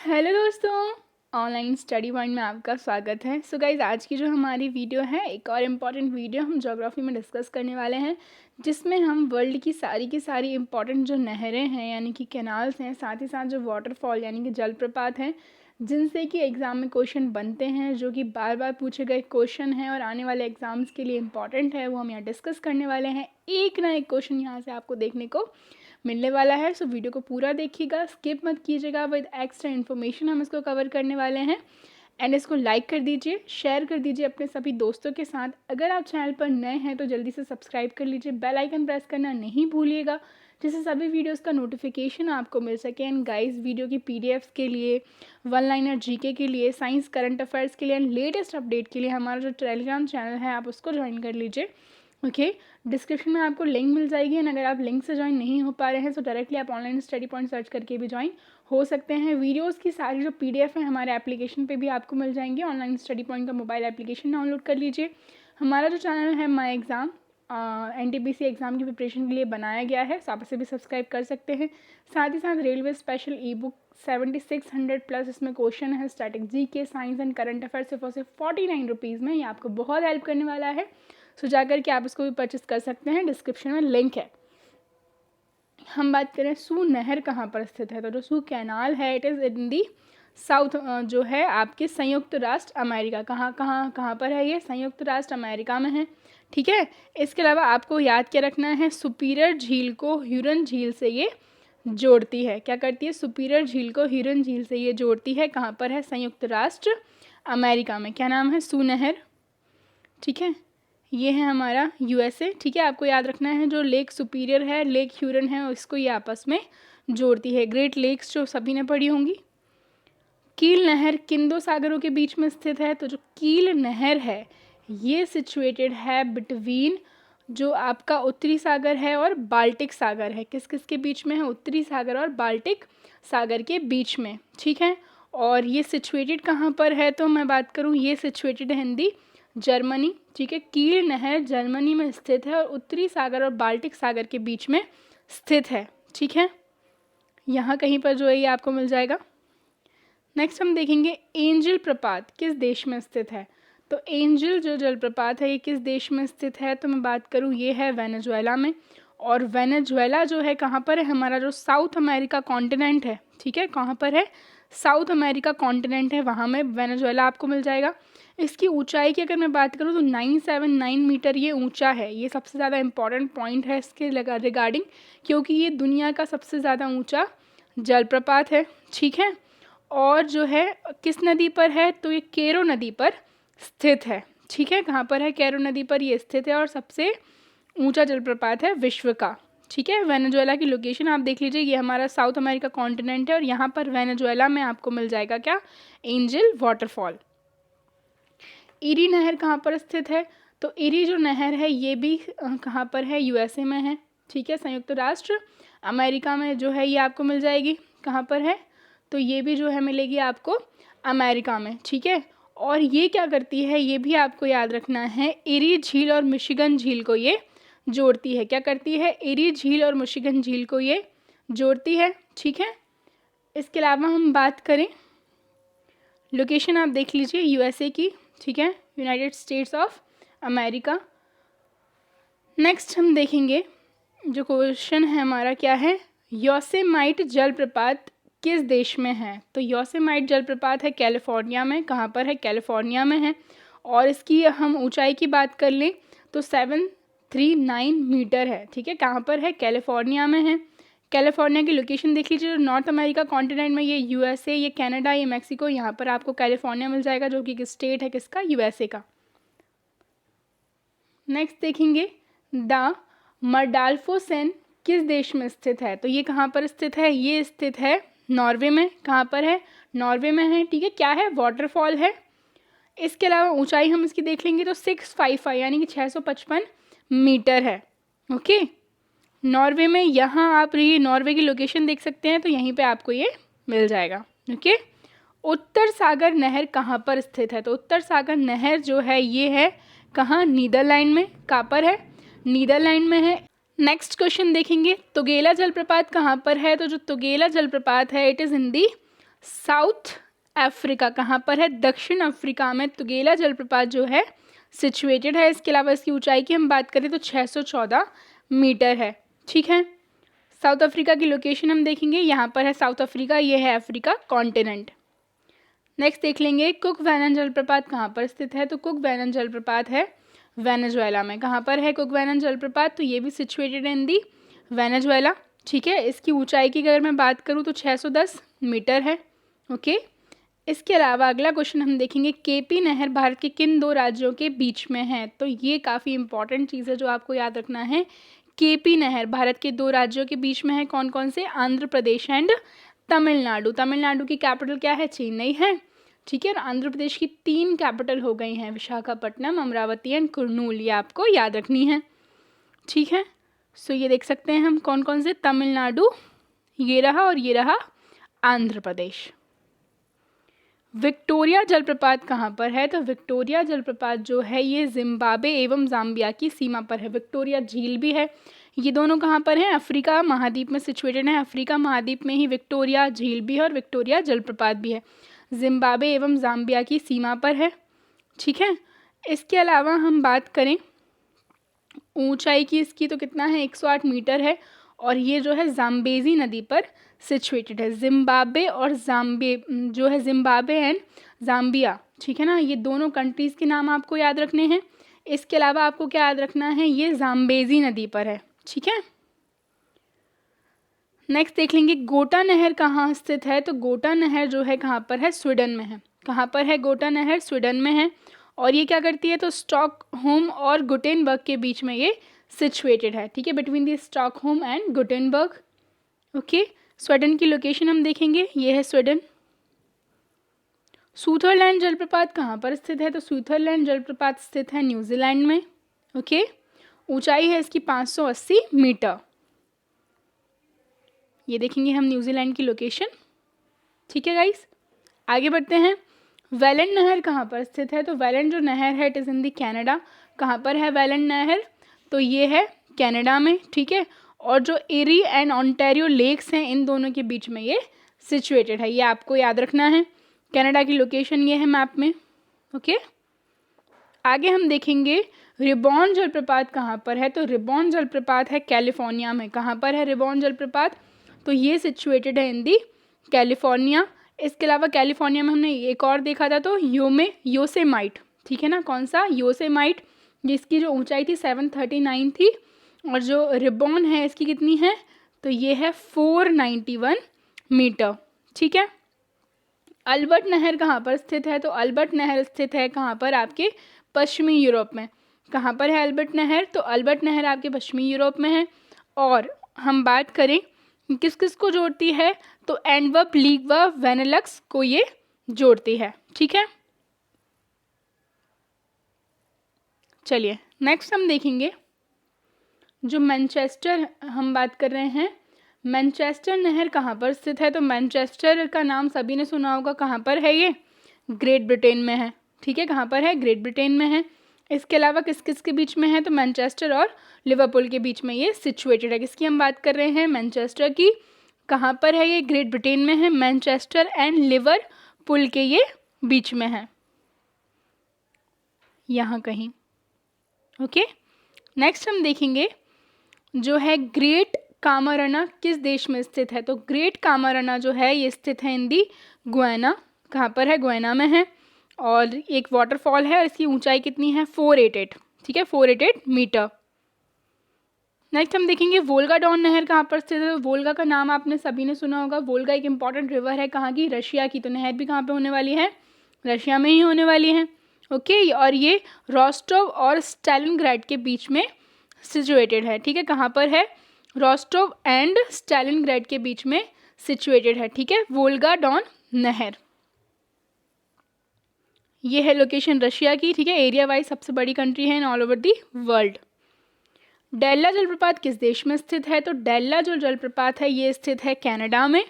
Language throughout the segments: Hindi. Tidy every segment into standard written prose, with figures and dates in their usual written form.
हेलो दोस्तों, ऑनलाइन स्टडी पॉइंट में आपका स्वागत है। सो गाइज, आज की जो हमारी वीडियो है एक और इम्पॉर्टेंट वीडियो हम ज्योग्राफी में डिस्कस करने वाले हैं, जिसमें हम वर्ल्ड की सारी इम्पॉर्टेंट जो नहरें हैं यानी कि कैनाल्स हैं, साथ ही साथ जो वाटरफॉल यानी कि जलप्रपात हैं, जिनसे कि एग्ज़ाम में क्वेश्चन बनते हैं, जो कि बार बार पूछे गए क्वेश्चन हैं और आने वाले एग्ज़ाम्स के लिए इम्पॉर्टेंट है, वो हम यहाँ डिस्कस करने वाले हैं। एक ना एक क्वेश्चन यहाँ से आपको देखने को मिलने वाला है। सो वीडियो को पूरा देखिएगा, स्किप मत कीजिएगा। विद एक्स्ट्रा इन्फॉर्मेशन हम इसको कवर करने वाले हैं। एंड इसको लाइक कर दीजिए, शेयर कर दीजिए अपने सभी दोस्तों के साथ। अगर आप चैनल पर नए हैं तो जल्दी से सब्सक्राइब कर लीजिए, बेल आइकन प्रेस करना नहीं भूलिएगा, जिससे सभी वीडियोस का नोटिफिकेशन आपको मिल सके। एंड गाइस, वीडियो की पीडीएफ्स के लिए, वन लाइनर जीके के लिए, साइंस करंट अफेयर्स के लिए एंड लेटेस्ट अपडेट के लिए हमारा जो टेलीग्राम चैनल है आप उसको ज्वाइन कर लीजिए। ओके, डिस्क्रिप्शन में आपको लिंक मिल जाएगी। एंड अगर आप लिंक से ज्वाइन नहीं हो पा रहे हैं तो डायरेक्टली आप ऑनलाइन स्टडी पॉइंट सर्च करके भी ज्वाइन हो सकते हैं। वीडियोस की सारी जो पीडीएफ है हमारे एप्लीकेशन पे भी आपको मिल जाएंगे। ऑनलाइन स्टडी पॉइंट का मोबाइल एप्लीकेशन डाउनलोड कर लीजिए। हमारा जो चैनल है माई एग्ज़ाम एनटीपीसी एग्ज़ाम की प्रिपरेशन के लिए बनाया गया है, तो आप इसे भी सब्सक्राइब कर सकते हैं। साथ ही साथ रेलवे स्पेशल ई बुक 7600 प्लस इसमें क्वेश्चन है, static GK, science and current affair सिर्फ और सिर्फ 49 रुपीज़ में। ये आपको बहुत हेल्प करने वाला है। सो जाकर के आप इसको भी परचेस कर सकते हैं, डिस्क्रिप्शन में लिंक है। हम बात करें सू नहर कहाँ पर स्थित है, तो जो सू कैनाल है it is in the south, जो है आपके संयुक्त राष्ट्र अमेरिका। कहाँ पर है ये? संयुक्त राष्ट्र अमेरिका में है। ठीक है, इसके अलावा आपको याद क्या रखना है, सुपीरियर झील को ह्यूरन झील से ये जोड़ती है। क्या करती है? सुपीरियर झील को ह्यूरन झील से ये जोड़ती है। कहाँ पर है? संयुक्त राष्ट्र अमेरिका में। क्या नाम है? सू नहर। ठीक है, ये है हमारा यूएसए। ठीक है, आपको याद रखना है जो लेक सुपीरियर है, लेक ह्यूरन है, इसको ये आपस में जोड़ती है। ग्रेट लेक्स जो सभी ने पढ़ी होंगी। कील नहर किन दो सागरों के बीच में स्थित है, तो जो कील नहर है ये सिचुएटेड है बिटवीन जो आपका उत्तरी सागर है और बाल्टिक सागर है। किस किस के बीच में है? उत्तरी सागर और बाल्टिक सागर के बीच में। ठीक है, और ये सिचुएटेड कहाँ पर है, तो मैं बात करूँ ये सिचुएटेड है हिंदी जर्मनी। ठीक है, कील नहर जर्मनी में स्थित है और उत्तरी सागर और बाल्टिक सागर के बीच में स्थित है। ठीक है, यहाँ कहीं पर जो है ये आपको मिल जाएगा। नेक्स्ट हम देखेंगे एंजल प्रपात किस देश में स्थित है, तो एंजल जो जलप्रपात है ये किस देश में स्थित है, तो मैं बात करूँ ये है वेनेजुएला में। और वेनेजुएला जो है कहाँ पर है? हमारा जो साउथ अमेरिका कॉन्टिनेंट है। ठीक है, कहाँ पर है? साउथ अमेरिका कॉन्टिनेंट है, वहाँ में वेनेजुएला आपको मिल जाएगा। इसकी ऊंचाई की अगर मैं बात करूँ तो 979 मीटर ये ऊंचा है। ये सबसे ज़्यादा इम्पॉर्टेंट पॉइंट है इसके रिगार्डिंग, क्योंकि ये दुनिया का सबसे ज़्यादा ऊंचा जलप्रपात है। ठीक है, और जो है किस नदी पर है, तो ये केरो नदी पर स्थित है। ठीक है, कहाँ पर है? केरो नदी पर ये स्थित है और सबसे ऊंचा जलप्रपात है विश्व का। ठीक है, वेनेजुएला की लोकेशन आप देख लीजिए, ये हमारा साउथ अमेरिका कॉन्टिनेंट है और यहाँ पर वेनेजुएला में आपको मिल जाएगा क्या? Angel waterfall. इरी नहर कहाँ पर स्थित है, तो इरी जो नहर है ये भी कहाँ पर है? यूएसए में है। ठीक है, संयुक्त राष्ट्र अमेरिका में जो है ये आपको मिल जाएगी। कहाँ पर है? तो ये भी जो है मिलेगी आपको अमेरिका में। ठीक है, और ये क्या करती है ये भी आपको याद रखना है, एरी झील और मिशिगन झील को ये जोड़ती है। क्या करती है? एरी झील और मिशिगन झील को ये जोड़ती है। ठीक है, इसके अलावा हम बात करें लोकेशन आप देख लीजिए यूएसए की। ठीक है, United states of America. Next हम देखेंगे जो क्वेश्चन है हमारा क्या है, योसेमाइट जलप्रपात किस देश में है, तो योसेमाइट जलप्रपात है कैलिफोर्निया में। कहाँ पर है? कैलिफोर्निया में है। और इसकी हम ऊंचाई की बात कर लें तो 739 मीटर है। ठीक है, कहाँ पर है? कैलिफोर्निया में है। कैलिफोर्निया की लोकेशन देख लीजिए, नॉर्थ अमेरिका कॉन्टिनेंट में ये यूएसए, ये कनाडा, ये मैक्सिको, यहाँ पर आपको कैलिफोर्निया मिल जाएगा, जो कि स्टेट है किसका? यूएसए का। नेक्स्ट देखेंगे द मर्डाल्फोसेन किस देश में स्थित है, तो ये कहाँ पर स्थित है? ये स्थित है नॉर्वे में। कहाँ पर है? नॉर्वे में है। ठीक है, क्या है? वाटरफॉल है। इसके अलावा ऊंचाई हम इसकी देख लेंगे तो 655 यानी कि 655 मीटर है। ओके, नॉर्वे में। यहाँ आप ये नॉर्वे की लोकेशन देख सकते हैं, तो यहीं पे आपको ये मिल जाएगा। ओके, उत्तर सागर नहर कहाँ पर स्थित है, तो उत्तर सागर नहर जो है ये है कहाँ? नीदरलैंड में। कहाँ पर है? नीदरलैंड में है। नेक्स्ट क्वेश्चन देखेंगे तुगेला जलप्रपात कहाँ पर है, तो जो तुगेला जलप्रपात है it is in the south Africa कहाँ पर है? दक्षिण अफ्रीका में तुगेला जलप्रपात जो है सिचुएटेड है। इसके अलावा इसकी ऊंचाई की हम बात करें तो 614 मीटर है। ठीक है, साउथ अफ्रीका की लोकेशन हम देखेंगे, यहाँ पर है साउथ अफ्रीका, ये है अफ्रीका कॉन्टिनेंट। नेक्स्ट देख लेंगे कुक वैनन जलप्रपात कहाँ पर स्थित है? तो कुक वैनन जलप्रपात है वेनेजुएला में। कहाँ पर है कुक वैनन जलप्रपात? तो ये भी सिचुएटेड इन दी वेनेजुएला। ठीक है, इसकी ऊंचाई की अगर मैं बात करूँ तो 610 मीटर है। ओके, इसके अलावा अगला क्वेश्चन हम देखेंगे, केपी नहर भारत के किन दो राज्यों के बीच में है? तो ये काफ़ी इंपॉर्टेंट चीज़ है जो आपको याद रखना है। केपी नहर भारत के दो राज्यों के बीच में है, कौन कौन से? आंध्र प्रदेश एंड तमिलनाडु। तमिलनाडु की कैपिटल क्या है? चेन्नई है। ठीक है, और आंध्र प्रदेश की 3 कैपिटल हो गई हैं, विशाखापट्टनम, अमरावती एंड कुर्नूल, ये आपको याद रखनी है। ठीक है, सो ये देख सकते हैं हम कौन कौन से, तमिलनाडु ये रहा और ये रहा आंध्र प्रदेश। विक्टोरिया जलप्रपात कहाँ पर है? तो विक्टोरिया जलप्रपात जो है ये जिम्बाब्वे एवं जाम्बिया की सीमा पर है। विक्टोरिया झील भी है, ये दोनों कहाँ पर हैं? अफ्रीका महाद्वीप में सिचुएटेड है। अफ्रीका महाद्वीप में ही विक्टोरिया झील भी है और विक्टोरिया जलप्रपात भी है। जिम्बाब्वे एवं जाम्बिया की सीमा पर है। ठीक है, इसके अलावा हम बात करें ऊंचाई की इसकी तो कितना है? 108 मीटर है और ये जो है जाम्बेजी नदी पर सिचुएटेड है। जिम्बाब्वे और जो है जिम्बाब्वे एंड जाम्बिया, ठीक है ना, ये दोनों कंट्रीज़ के नाम आपको याद रखने हैं। इसके अलावा आपको क्या याद रखना है? ये जाम्बेजी नदी पर है। ठीक है, नेक्स्ट देख लेंगे गोटा नहर कहाँ स्थित है? तो गोटा नहर जो है कहाँ पर है? स्वीडन में है। कहाँ पर है गोटा नहर? स्वीडन में है। और ये क्या करती है? तो स्टॉकहोम और गुटेनबर्ग के बीच में ये सिचुएटेड है। ठीक है, between the Stockholm and Gutenberg. Okay, Sweden की लोकेशन हम देखेंगे, ये है स्वीडन। सूथरलैंड जलप्रपात कहाँ पर स्थित है? तो सूथरलैंड जलप्रपात स्थित है न्यूजीलैंड में। ओके, ऊंचाई है इसकी 580 मीटर। ये देखेंगे हम न्यूजीलैंड की लोकेशन। ठीक है गाइस, आगे बढ़ते हैं। वेलेंट नहर कहाँ पर स्थित है? तो वेलेंट जो नहर है it is in the Canada. कहाँ पर है वेलेंट नहर? तो ये है कनाडा में। ठीक है, और जो एरी एंड ऑन्टेरियो लेक्स हैं इन दोनों के बीच में ये सिचुएटेड है, ये आपको याद रखना है। कनाडा की लोकेशन ये है मैप में। ओके, आगे हम देखेंगे रिबॉन जलप्रपात कहाँ पर है? तो रिबॉन जलप्रपात है कैलिफोर्निया में। कहाँ पर है रिबॉन जलप्रपात? तो ये सिचुएटेड है इन दी कैलिफोर्निया। इसके अलावा कैलिफोर्निया में हमने एक और देखा था, तो योसेमाइट। ठीक है ना, कौन सा? योसेमाइट, जिसकी जो ऊंचाई थी 739 थी और जो रिबॉन है इसकी कितनी है? तो ये है 491 मीटर। ठीक है, अल्बर्ट नहर कहाँ पर स्थित है? तो अल्बर्ट नहर स्थित है कहाँ पर? आपके पश्चिमी यूरोप में। कहाँ पर है अल्बर्ट नहर? तो अल्बर्ट नहर आपके पश्चिमी यूरोप में है। और हम बात करें किस किस को जोड़ती है? तो एंटवर्प, लीग व वेनेलक्स को ये जोड़ती है। ठीक है, चलिए नेक्स्ट हम देखेंगे जो मैनचेस्टर हम बात कर रहे हैं। मैनचेस्टर नहर कहाँ पर स्थित है? तो मैनचेस्टर का नाम सभी ने सुना होगा। कहाँ पर है ये? ग्रेट ब्रिटेन में है। ठीक है, कहाँ पर है? ग्रेट ब्रिटेन में है। इसके अलावा किस किस के बीच में है? तो मैनचेस्टर और लिवरपूल के बीच में ये सिचुएटेड है। किसकी हम बात कर रहे हैं? मैनचेस्टर की। कहाँ पर है ये? ग्रेट ब्रिटेन में है। मैनचेस्टर एंड लिवरपूल के ये बीच में है, यहाँ कहीं। ओके, नेक्स्ट हम देखेंगे जो है ग्रेट कामारना किस देश में स्थित है? तो ग्रेट कामारना जो है ये स्थित है इन दी गुयाना। कहाँ पर है? गुयाना में है। और एक वाटरफॉल है, इसकी ऊंचाई कितनी है? 488। ठीक है, 488 मीटर। नेक्स्ट हम देखेंगे वोल्गा डॉन नहर कहाँ पर स्थित है? तो वोल्गा का नाम आपने सभी ने सुना होगा। वोल्गा एक इंपॉर्टेंट रिवर है, कहाँ की? रशिया की। तो नहर भी कहाँ पे होने वाली है? रशिया में ही होने वाली है। ओके, और ये रोस्टोव और स्टालिनग्राड के बीच में सिचुएटेड है। ठीक है, कहाँ पर है? रोस्टोव एंड स्टालिनग्राड के बीच में सिचुएटेड है। ठीक है, वोल्गा डॉन नहर, ये है लोकेशन रशिया की। ठीक है, एरिया वाइज सबसे बड़ी कंट्री है in all over the world. Della जलप्रपात किस देश में स्थित है? तो डेल्ला जो जलप्रपात है ये स्थित है कनाडा में।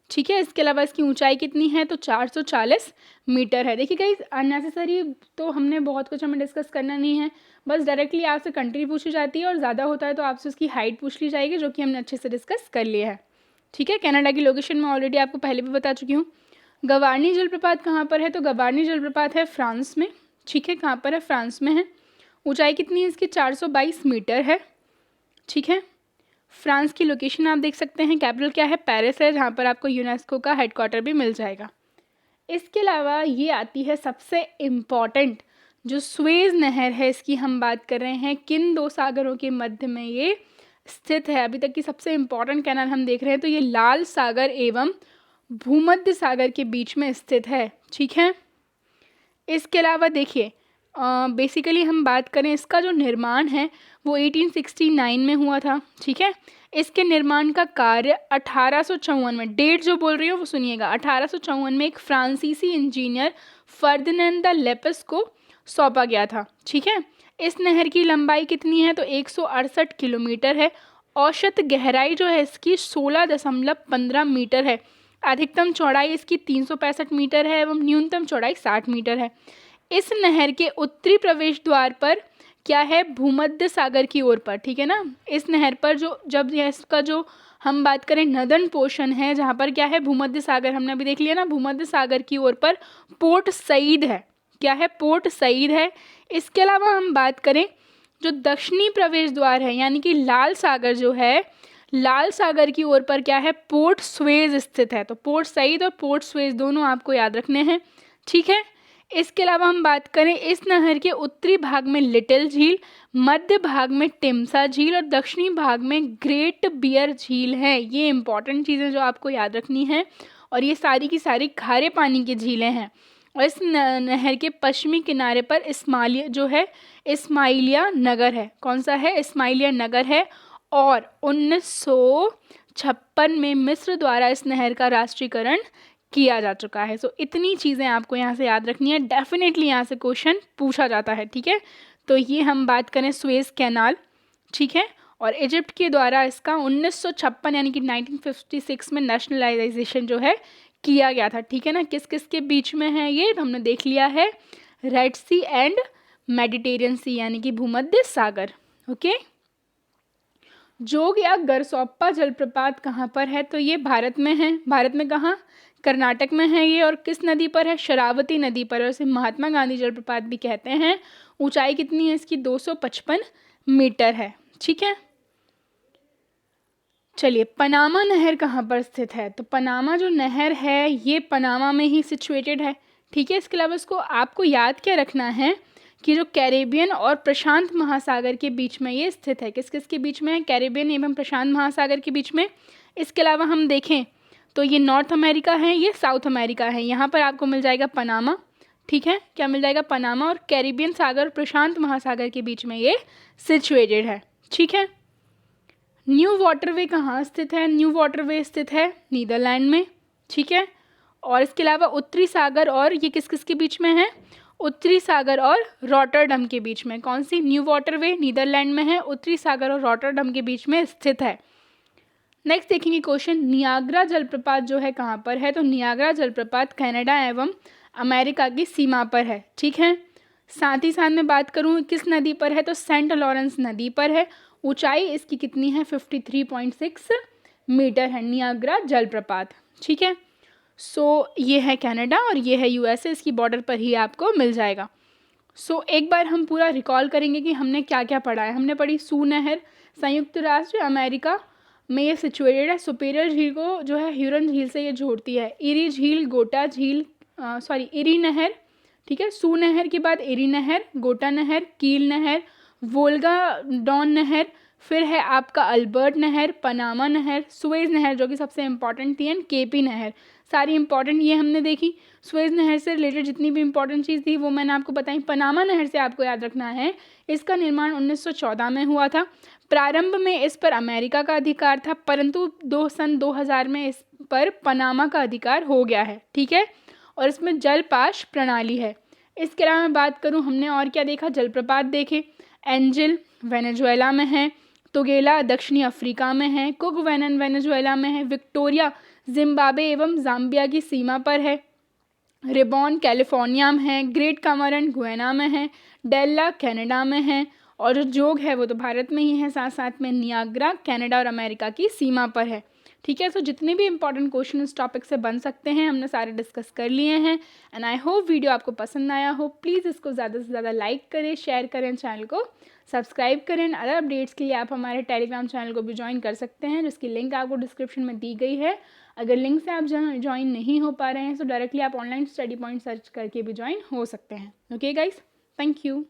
ठीक है, इसके अलावा इसकी ऊंचाई कितनी है? तो 440 मीटर है। देखिए गाइस, अननेसेसरी तो हमने बहुत कुछ हमें डिस्कस करना नहीं है, बस डायरेक्टली आपसे कंट्री पूछी जाती है और ज़्यादा होता है तो आपसे उसकी हाइट पूछ ली जाएगी, जो कि हमने अच्छे से डिस्कस कर लिया है। ठीक है, कनाडा की लोकेशन मैं ऑलरेडी आपको पहले भी बता चुकी हूँ। गवारनी जलप्रपात कहाँ पर है? तो गवारनी जलप्रपात है फ्रांस में। ठीक है, कहाँ पर है? फ्रांस में है। ऊंचाई कितनी है इसकी? 422 मीटर है। ठीक है, फ्रांस की लोकेशन आप देख सकते हैं। कैपिटल क्या है? पेरिस है, जहाँ पर आपको यूनेस्को का हेडक्वार्टर भी मिल जाएगा। इसके अलावा ये आती है सबसे इम्पॉर्टेंट, जो स्वेज नहर है, इसकी हम बात कर रहे हैं। किन दो सागरों के मध्य में ये स्थित है? अभी तक की सबसे इम्पॉर्टेंट कैनाल हम देख रहे हैं, तो ये लाल सागर एवं भूमध्य सागर के बीच में स्थित है। ठीक है, इसके अलावा देखिए बेसिकली हम बात करें, इसका जो निर्माण है वो 1869 में हुआ था। ठीक है, इसके निर्माण का कार्य 1854 में, डेट जो बोल रही हूँ वो सुनिएगा, 1854 में एक फ्रांसीसी इंजीनियर फर्दिनेंद द लेपिस को सौंपा गया था। ठीक है, इस नहर की लंबाई कितनी है? तो 168 किलोमीटर है। औसत गहराई जो है इसकी 16.15 मीटर है। अधिकतम चौड़ाई इसकी 365 मीटर है एवं न्यूनतम चौड़ाई 60 मीटर है। इस नहर के उत्तरी प्रवेश द्वार पर क्या है? भूमध्य सागर की ओर पर। ठीक है ना, इस नहर पर जो जब इसका जो हम बात करें नदन पोर्शन है, जहाँ पर क्या है? भूमध्य सागर, हमने अभी देख लिया ना, भूमध्य सागर की ओर पर पोर्ट सईद है। क्या है? पोर्ट सईद है। इसके अलावा हम बात करें जो दक्षिणी प्रवेश द्वार है, यानी कि लाल सागर जो है, लाल सागर की ओर पर क्या है? पोर्ट स्वेज स्थित है। तो पोर्ट सईद और पोर्ट स्वेज दोनों आपको याद रखने हैं। ठीक है, इसके अलावा हम बात करें, इस नहर के उत्तरी भाग में लिटिल झील, मध्य भाग में टिम्सा झील और दक्षिणी भाग में ग्रेट बियर झील है। ये इंपॉर्टेंट चीज़ें जो आपको याद रखनी है, और ये सारी की सारी खारे पानी की झीलें हैं। और इस नहर के पश्चिमी किनारे पर इस्माइलिया जो है, इस्माइलिया नगर है। कौन सा है? इस्माइलिया नगर है। और 1956 में मिस्र द्वारा इस नहर का राष्ट्रीयकरण किया जा चुका है। सो इतनी चीज़ें आपको यहाँ से याद रखनी है, डेफिनेटली यहाँ से क्वेश्चन पूछा जाता है। ठीक है, तो ये हम बात करें स्वेज कैनाल। ठीक है, और इजिप्ट के द्वारा इसका 1956 यानी कि 1956 में नेशनलाइजेशन जो है किया गया था। ठीक है ना, किस किस के बीच में है ये? तो हमने देख लिया है, रेड सी एंड मेडिटेरियन सी, यानी कि भूमध्य सागर। ओके, जोग या गरसोप्पा जलप्रपात कहाँ पर है? तो ये भारत में है। भारत में कहाँ? कर्नाटक में है ये। और किस नदी पर है? शरावती नदी पर। और इसे महात्मा गांधी जलप्रपात भी कहते हैं। ऊंचाई कितनी है इसकी? 255 मीटर है। ठीक है, चलिए, पनामा नहर कहाँ पर स्थित है? तो पनामा जो नहर है ये पनामा में ही सिचुएटेड है। ठीक है, इसके अलावा इसको आपको याद क्या रखना है कि जो कैरेबियन और प्रशांत महासागर के बीच में ये स्थित है। किस किस के बीच में है? कैरेबियन एवं प्रशांत महासागर के बीच में। इसके अलावा हम देखें तो ये नॉर्थ अमेरिका है, ये साउथ अमेरिका है। यहाँ पर आपको मिल जाएगा पनामा। ठीक है, क्या मिल जाएगा? पनामा। और कैरेबियन सागर और प्रशांत महासागर के बीच में ये सिचुएटेड है। ठीक है, न्यू वाटरवे कहाँ स्थित है? न्यू वाटरवे स्थित है नीदरलैंड में। ठीक है, और इसके अलावा उत्तरी सागर और ये किस किस के बीच में है? उत्तरी सागर और रॉटरडम के बीच में। कौन सी? न्यू वाटरवे नीदरलैंड में है, उत्तरी सागर और रॉटरडम के बीच में स्थित है। नेक्स्ट देखेंगे क्वेश्चन, नियाग्रा जलप्रपात जो है कहाँ पर है? तो नियाग्रा जलप्रपात कनाडा एवं अमेरिका की सीमा पर है। ठीक है, साथ ही साथ में बात करूँ किस नदी पर है? तो सेंट लॉरेंस नदी पर है। ऊंचाई इसकी कितनी है? 53.6 मीटर है नियाग्रा जलप्रपात। ठीक है, सो ये है कनाडा और ये है यूएसए, इसकी बॉर्डर पर ही आपको मिल जाएगा। सो एक बार हम पूरा रिकॉल करेंगे कि हमने क्या क्या पढ़ा है। हमने पढ़ी सू नहर संयुक्त राष्ट्र अमेरिका में ये सिचुएटेड है। सुपीरियर झील को जो है ह्यूरन झील से ये जोड़ती है। इरी झील, गोटा झील, इरी नहर। ठीक है, सू नहर के बाद इरी नहर, गोटा नहर, कील नहर, वोल्गा डॉन नहर, फिर है आपका अल्बर्ट नहर, पनामा नहर, सुएज नहर जो कि सबसे इंपॉर्टेंट थी, एंड केपी नहर। सारी इंपॉर्टेंट ये हमने देखी। सुएज नहर से रिलेटेड जितनी भी इंपॉर्टेंट चीज़ थी वो मैंने आपको बताई। पनामा नहर से आपको याद रखना है, इसका निर्माण 1914 में हुआ था। प्रारंभ में इस पर अमेरिका का अधिकार था, परंतु सन 2000 में इस पर पनामा का अधिकार हो गया है। ठीक है, और इसमें जलपाश प्रणाली है। इसके अलावा मैं बात करूं, हमने और क्या देखा? जलप्रपात देखे। एंजिल वेनेजुएला में है, तुगेला दक्षिणी अफ्रीका में है, कुगवेनन वेनेजुएला में है, विक्टोरिया जिम्बाब्वे एवं जाम्बिया की सीमा पर है, रिबॉन कैलिफोर्निया में है, ग्रेट कामरन गुयाना में है, डेल्ला कनाडा में है, और जो जोग है वो तो भारत में ही है। साथ साथ में नियाग्रा कनाडा और अमेरिका की सीमा पर है। ठीक है। सो जितने भी इंपॉर्टेंट क्वेश्चन इस टॉपिक से बन सकते हैं हमने सारे डिस्कस कर लिए हैं एंड आई होप वीडियो आपको पसंद आया हो। प्लीज़ इसको ज़्यादा से ज़्यादा लाइक करें, शेयर करें, चैनल को सब्सक्राइब करें। अदर अपडेट्स के लिए आप हमारे टेलीग्राम चैनल को भी ज्वाइन कर सकते हैं, जिसकी लिंक आपको डिस्क्रिप्शन में दी गई है। अगर लिंक से आप ज्वाइन नहीं हो पा रहे हैं तो डायरेक्टली आप ऑनलाइन स्टडी पॉइंट सर्च करके भी ज्वाइन हो सकते हैं। Okay guys, thank you.